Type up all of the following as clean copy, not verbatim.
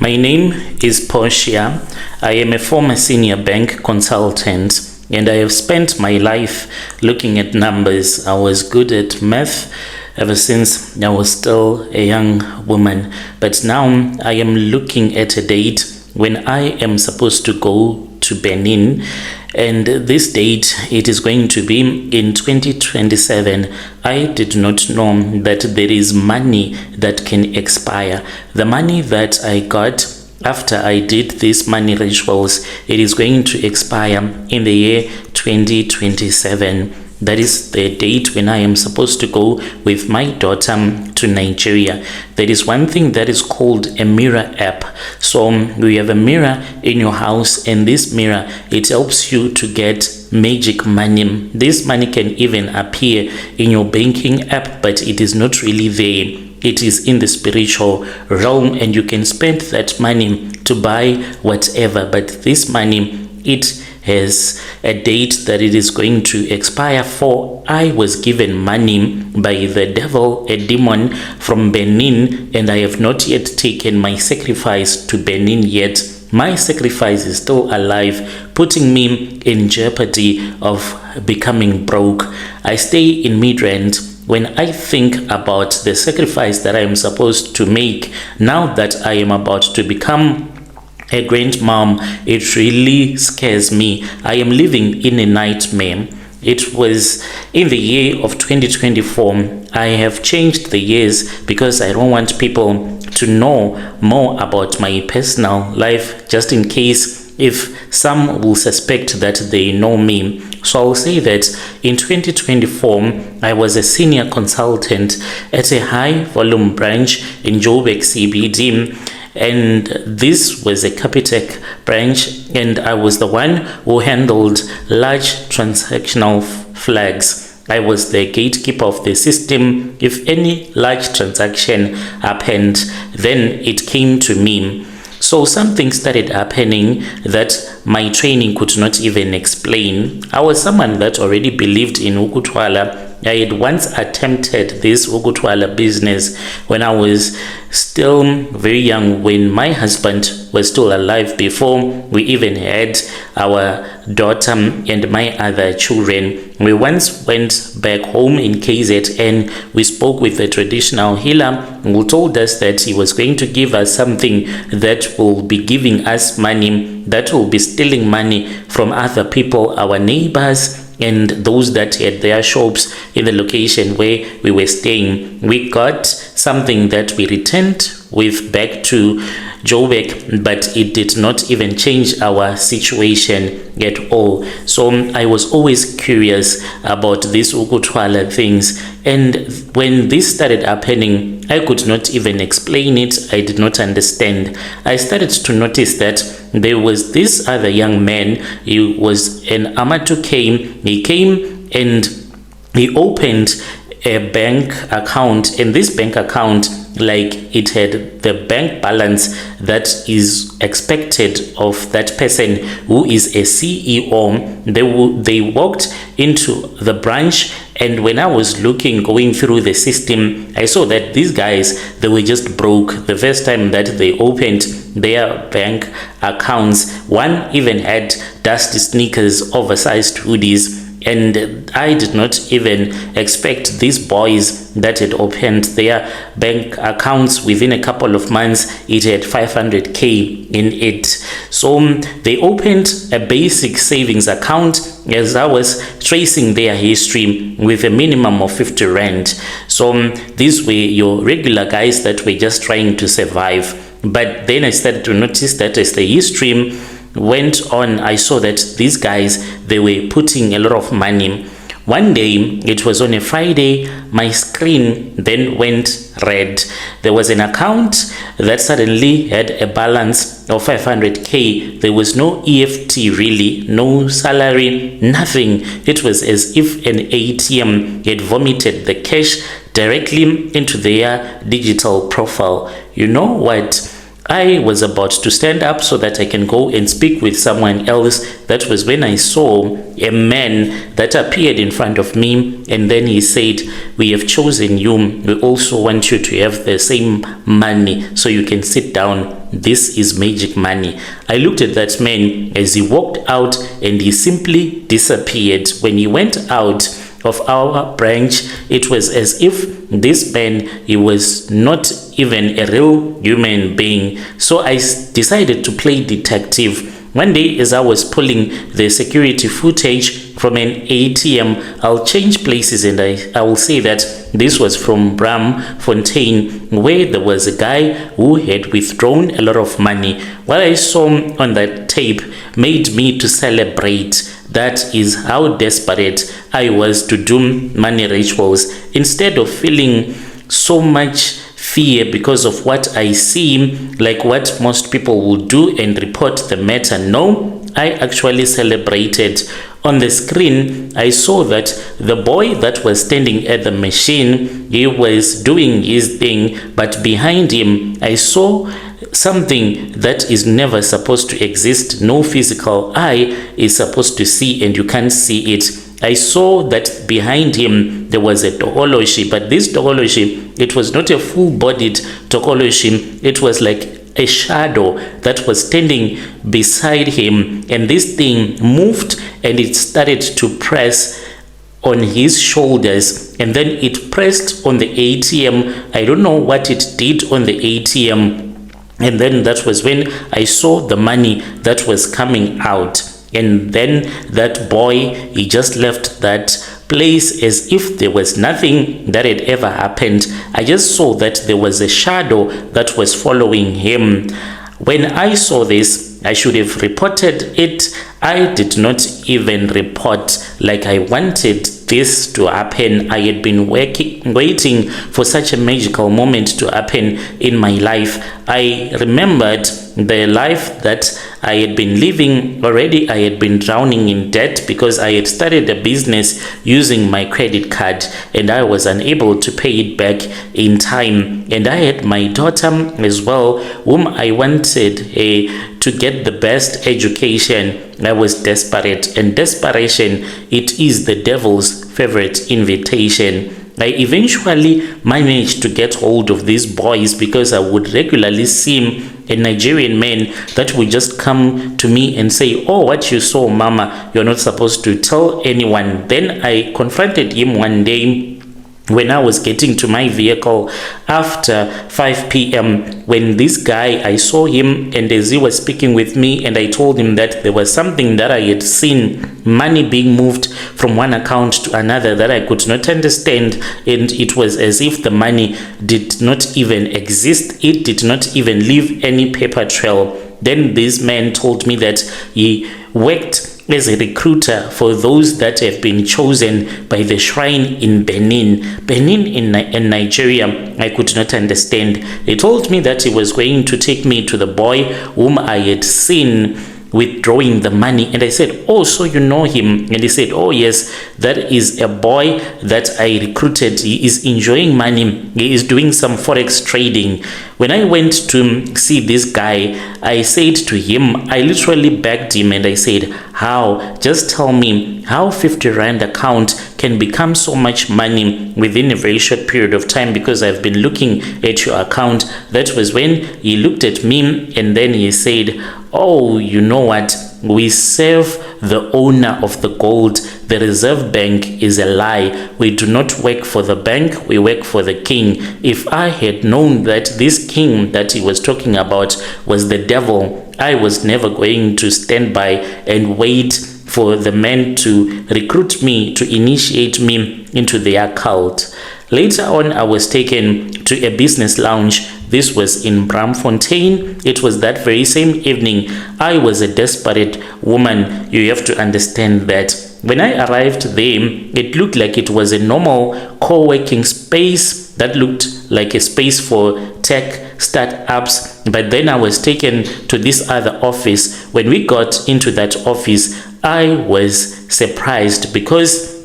My name is Portia. I am a former senior bank consultant and I have spent my life looking at numbers. I was good at math ever since I was still a young woman. But now I am looking at a date when I am supposed to go to Benin, and this date, it is going to be in 2027. I did not know that there is money that can expire. The money that I got after I did these money rituals, it is going to expire in the year 2027. That is the date when I am supposed to go with my daughter to Nigeria. There is one thing that is called a mirror app. So we have a mirror in your house, and this mirror, it helps you to get magic money. This money can even appear in your banking app, but it is not really there. It is in the spiritual realm, and you can spend that money to buy whatever. But this money, it has a date that it is going to expire for. I was given money by the devil, a demon from Benin, and I have not yet taken my sacrifice to Benin yet. My sacrifice is still alive, putting me in jeopardy of becoming broke. I stay in Midrand. When I think about the sacrifice that I am supposed to make, now that I am about to become a grandmom, it really scares me. I am living in a nightmare. It was in the year of 2024. I have changed the years because I don't want people to know more about my personal life, just in case if some will suspect that they know me. So I'll say that in 2024, I was a senior consultant at a high volume branch in Joburg CBD. And this was a Capitec branch, and I was the one who handled large transactional flags. I was the gatekeeper of the system. If any large transaction happened, then it came to me. So something started happening that my training could not even explain. I was someone that already believed in Ukutwala. I had once attempted this Ukutwala business when I was still very young, when my husband was still alive, before we even had our daughter and my other children. We once went back home in KZN. We spoke with the traditional healer who told us that he was going to give us something that will be giving us money, that will be stealing money from other people, our neighbors, and those that had their shops in the location where we were staying. We got something that we returned with back to Joburg, but it did not even change our situation at all. So I was always curious about these Ukutwala things, and when this started happening, I could not even explain it. I did not understand. I started to notice that there was this other young man. He was an Amatuke. He came and he opened a bank account, and this bank account, like, it had the bank balance that is expected of that person who is a CEO. They walked into the branch, and when I was going through the system, I saw that these guys, they were just broke. The first time that they opened their bank accounts, one even had dusty sneakers, oversized hoodies, and I did not even expect these boys that had opened their bank accounts within a couple of months, it had 500k in it. So they opened a basic savings account, as I was tracing their history, with a minimum of 50 rand. So these were your regular guys that were just trying to survive. But then I started to notice that as the history went on, I saw that these guys, they were putting a lot of money. One day, it was on a Friday, my screen then went red. There was an account that suddenly had a balance of 500k. There was no EFT, really, no salary, nothing. It was as if an ATM had vomited the cash directly into their digital profile. You know what I was about to stand up so that I can go and speak with someone else. That was when I saw a man that appeared in front of me, and then he said, "We have chosen you. We also want you to have the same money so you can sit down. This is magic money." I looked at that man as he walked out, and he simply disappeared. When he went out of our branch, it was as if this man, he was not even a real human being. So I decided to play detective. One day, as I was pulling the security footage from an ATM, I'll change places and I will say that this was from Braamfontein, where there was a guy who had withdrawn a lot of money. What I saw on that tape made me to celebrate. That is how desperate I was to do money rituals. Instead of feeling so much fear because of what I see, like what most people will do and report the matter, no, I actually celebrated. On the screen, I saw that the boy that was standing at the machine, he was doing his thing, but behind him, I saw something that is never supposed to exist. No physical eye is supposed to see, and you can't see it. I saw that behind him there was a tokoloshi, but this tokoloshi, it was not a full-bodied tokoloshi. It was like a shadow that was standing beside him, and this thing moved and it started to press on his shoulders, and then it pressed on the ATM. I don't know what it did on the ATM. And then that was when I saw the money that was coming out. And then that boy, he just left that place as if there was nothing that had ever happened. I just saw that there was a shadow that was following him. When I saw this, I should have reported it. I did not even report, like I wanted this to happen. I had been waiting for such a magical moment to happen in my life. I remembered the life that I had been living already. I had been drowning in debt because I had started a business using my credit card, and I was unable to pay it back in time. And I had my daughter as well, whom I wanted to get the best education. I was desperate, and desperation, it is the devil's favorite invitation. I eventually managed to get hold of these boys because I would regularly see a Nigerian man that would just come to me and say, "Oh, what you saw, mama, you're not supposed to tell anyone." Then I confronted him one day when I was getting to my vehicle after 5 p.m. when this guy, I saw him, and as he was speaking with me, and I told him that there was something that I had seen, money being moved from one account to another that I could not understand, and it was as if the money did not even exist. It did not even leave any paper trail. Then this man told me that he worked as a recruiter for those that have been chosen by the shrine in Benin in Nigeria. I could not understand. He told me that he was going to take me to the boy whom I had seen withdrawing the money, and I said, "Oh, so you know him?" And he said, "Oh yes, that is a boy that I recruited. He is enjoying money. He is doing some forex trading." When I went to see this guy, I said to him, I literally begged him, and I said, "How? Just tell me how 50 Rand account can become so much money within a very short period of time, because I've been looking at your account." That was when he looked at me, and then he said, "Oh, you know what? We serve the owner of the gold. The Reserve Bank is a lie. We do not work for the bank, we work for the king." If I had known that this king that he was talking about was the devil, I was never going to stand by and wait for the men to recruit me, to initiate me into their cult. Later on, I was taken to a business lounge. This was in Braamfontein. It was that very same evening. I was a desperate woman. You have to understand that. When I arrived there, it looked like it was a normal co-working space that looked like a space for tech startups. But then I was taken to this other office. When we got into that office, I was surprised because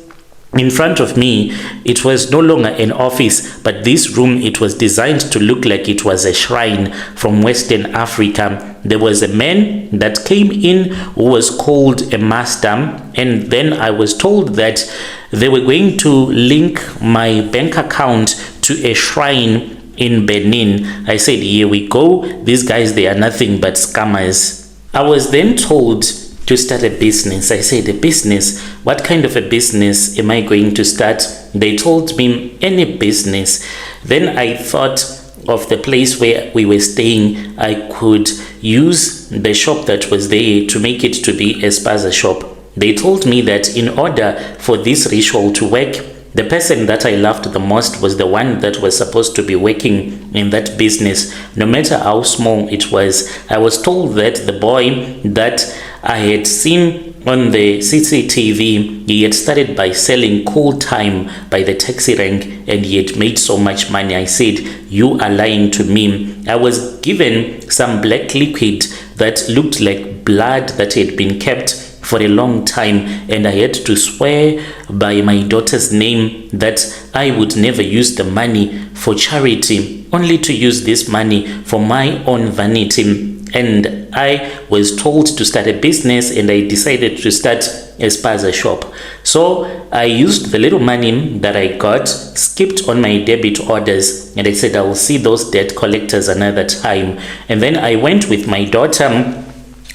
In front of me, it was no longer an office, but this room, it was designed to look like it was a shrine from Western Africa. There was a man that came in who was called a master, and then I was told that they were going to link my bank account to a shrine in Benin. I said, here we go. These guys, they are nothing but scammers. I was then told to start a business. I said, a business? What kind of a business am I going to start? They told me, any business. Then I thought of the place where we were staying. I could use the shop that was there to make it to be a spaza shop. They told me that in order for this ritual to work, the person that I loved the most was the one that was supposed to be working in that business, no matter how small it was. I was told that the boy that I had seen on the CCTV, he had started by selling cool time by the taxi rank, and he had made so much money. I said, you are lying to me. I was given some black liquid that looked like blood that had been kept for a long time, and I had to swear by my daughter's name that I would never use the money for charity, only to use this money for my own vanity. And I was told to start a business, and I decided to start a spaza shop. So I used the little money that I got, skipped on my debit orders, and I said I will see those debt collectors another time. And then I went with my daughter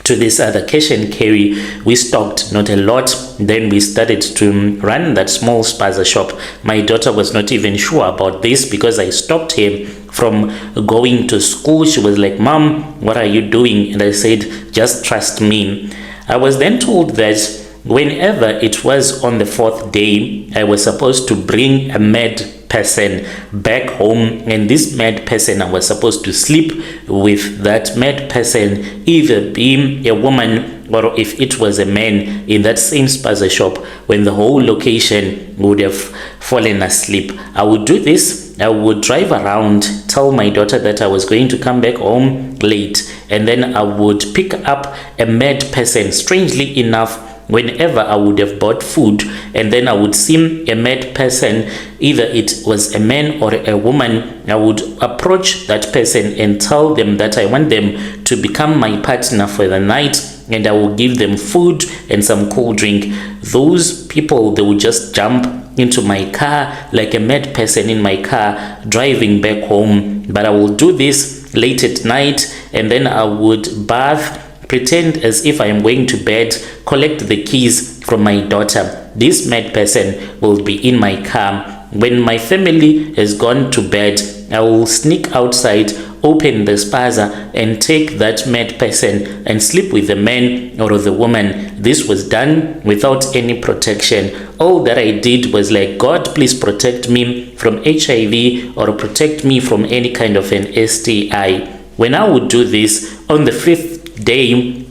to this other cash and carry. We stocked not a lot. Then we started to run that small spaza shop. My daughter was not even sure about this because I stopped her from going to school. She was like, Mom, what are you doing? And I said, just trust me. I was then told that whenever it was on the 4th day, I was supposed to bring a mad person back home, and this mad person, I was supposed to sleep with that mad person, either being a woman or if it was a man, in that same spaza shop when the whole location would have fallen asleep. I would do this. I would drive around, tell my daughter that I was going to come back home late, and then I would pick up a mad person. Strangely enough, whenever I would have bought food and then I would see a mad person, either it was a man or a woman, I would approach that person and tell them that I want them to become my partner for the night, and I will give them food and some cool drink. Those people, they would just jump into my car like a mad person in my car driving back home. But I will do this late at night, and then I would bath, pretend as if I am going to bed, collect the keys from my daughter. This mad person will be in my car. When my family has gone to bed, I will sneak outside, open the spaza, and take that mad person and sleep with the man or the woman. This was done without any protection. All that I did was like, God, please protect me from HIV or protect me from any kind of an STI. When I would do this, on the 5th day,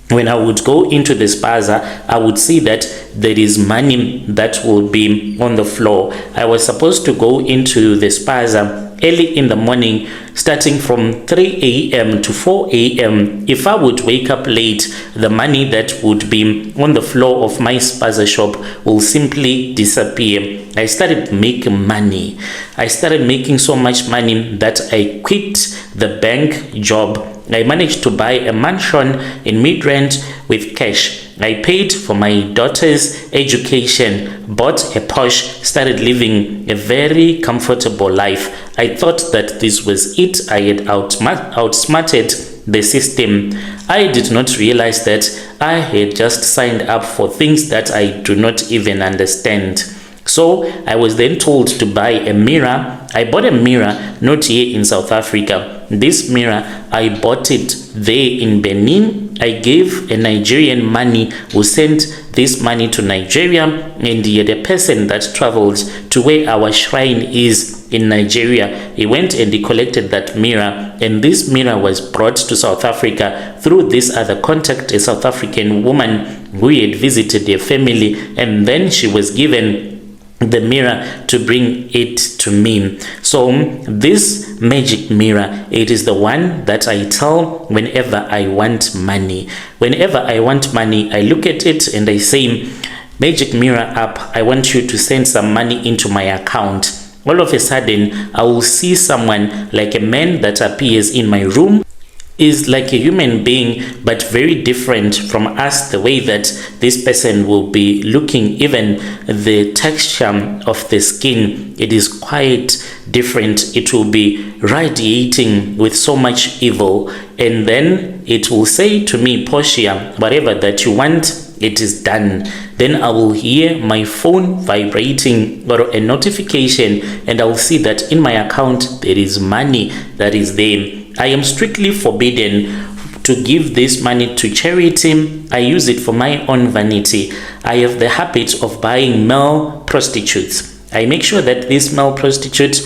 when I would go into the spaza, I would see that there is money that will be on the floor. I was supposed to go into the spaza early in the morning, starting from 3 a.m. to 4 a.m. If I would wake up late, the money that would be on the floor of my spaza shop will simply disappear. I started making money. I started making so much money that I quit the bank job. I managed to buy a mansion in Midrand with cash. I paid for my daughter's education, bought a Porsche, started living a very comfortable life. I thought that this was it. I had outsmarted the system. I did not realize that I had just signed up for things that I do not even understand. So I was then told to buy a mirror. I bought a mirror not here in South Africa. This mirror, I bought it there in Benin. I gave a Nigerian money who sent this money to Nigeria, and he had a person that traveled to where our shrine is in Nigeria. He went and he collected that mirror, and this mirror was brought to South Africa through this other contact, a South African woman who had visited their family, and then she was given the mirror to bring it to me. So this magic mirror, it is the one that I tell whenever I want money. Whenever I want money, I look at it and I say, Magic Mirror app, I want you to send some money into my account. All of a sudden, I will see someone like a man that appears in my room, is like a human being, but very different from us, the way that this person will be looking. Even the texture of the skin, it is quite different. It will be radiating with so much evil, and then it will say to me, Portia, whatever that you want, it is done. Then I will hear my phone vibrating or a notification, and I will see that in my account there is money that is there. I am strictly forbidden to give this money to charity. I use it for my own vanity. I have the habit of buying male prostitutes. I make sure that this male prostitute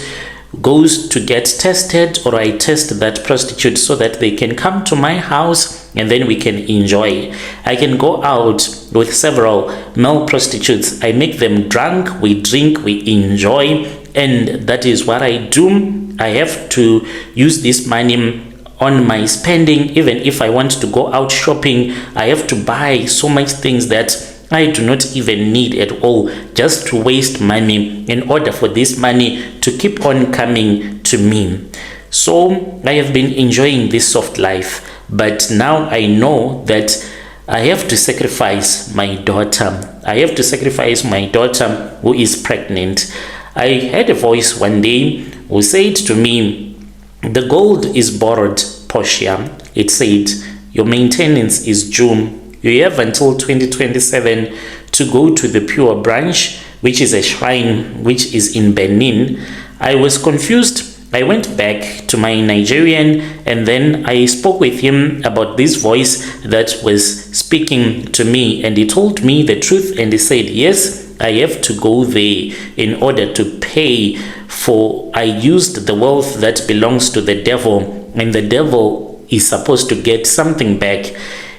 goes to get tested, or I test that prostitute so that they can come to my house and then we can enjoy. I can go out with several male prostitutes. I make them drunk, we drink, we enjoy, and that is what I do. I have to use this money on my spending. Even if I want to go out shopping, I have to buy so much things that I do not even need at all, just to waste money in order for this money to keep on coming to me. So I have been enjoying this soft life, but now I know that I have to sacrifice my daughter. I have to sacrifice my daughter who is pregnant. I heard a voice one day who said to me, the gold is borrowed, Portia. It said, your maintenance is due. You have until 2027 to go to the Pure Branch, which is a shrine which is in Benin. I was confused. I went back to my Nigerian, and then I spoke with him about this voice that was speaking to me, and he told me the truth, and he said, yes, I have to go there in order to pay for, I used the wealth that belongs to the devil, and the devil is supposed to get something back.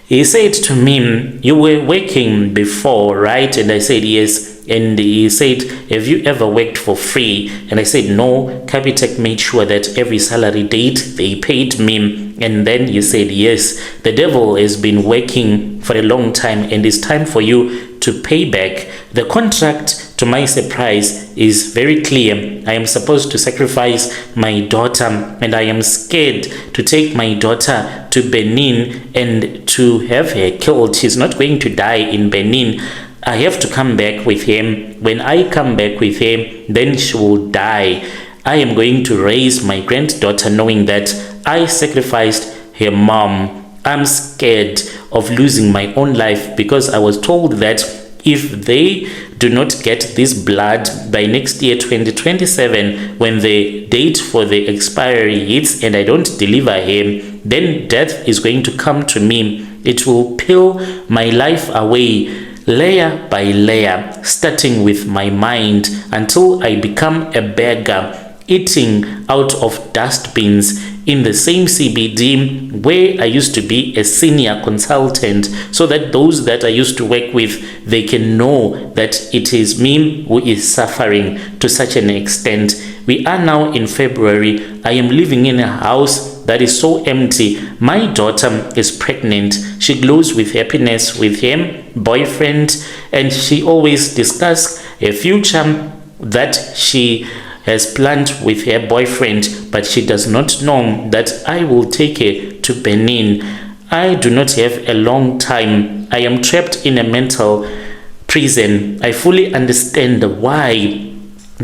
He said to me, you were working before, right? And I said, yes. And he said, have you ever worked for free? And I said, no. Capitec made sure that every salary date they paid me. And then you said, yes, the devil has been working for a long time, and it's time for you to pay back. The contract, to my surprise, is very clear. I am supposed to sacrifice my daughter, and I am scared to take my daughter to Benin and to have her killed. She's not going to die in Benin. I have to come back with him. When I come back with him, then she will die. I am going to raise my granddaughter knowing that I sacrificed her mom. I'm scared of losing my own life because I was told that if they do not get this blood by next year 2027, when the date for the expiry hits and I don't deliver him, then death is going to come to me. It will peel my life away layer by layer, starting with my mind, until I become a beggar, eating out of dustbins in the same CBD where I used to be a senior consultant, so that those that I used to work with, they can know that it is me who is suffering to such an extent. We are now in February. I am living in a house that is so empty. My daughter is pregnant. She glows with happiness with him, boyfriend, and she always discusses a future that she has planned with her boyfriend, but she does not know that I will take her to Benin. I do not have a long time. I am trapped in a mental prison. I fully understand why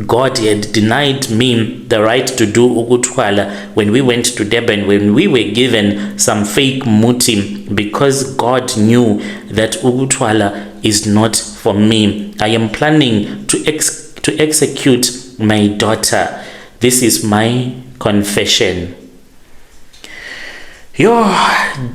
God had denied me the right to do ukutwala when we went to Durban, when we were given some fake muti, because God knew that ukutwala is not for me. I am planning to execute my daughter. This is my confession. Your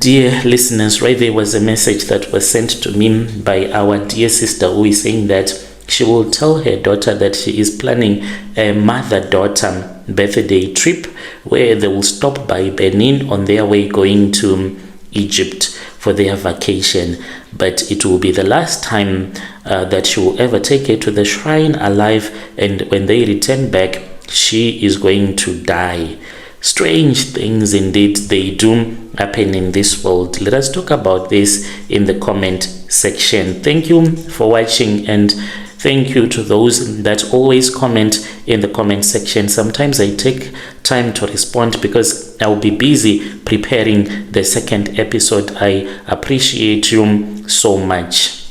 dear listeners, right there was a message that was sent to me by our dear sister who is saying that she will tell her daughter that she is planning a mother-daughter birthday trip where they will stop by Benin on their way going to Egypt for their vacation. But it will be the last time that she will ever take her to the shrine alive, and when they return back, she is going to die. Strange things indeed they do happen in this world. Let us talk about this in the comment section. Thank you for watching, and thank you to those that always comment in the comment section. Sometimes I take time to respond because I'll be busy preparing the second episode. I appreciate you so much.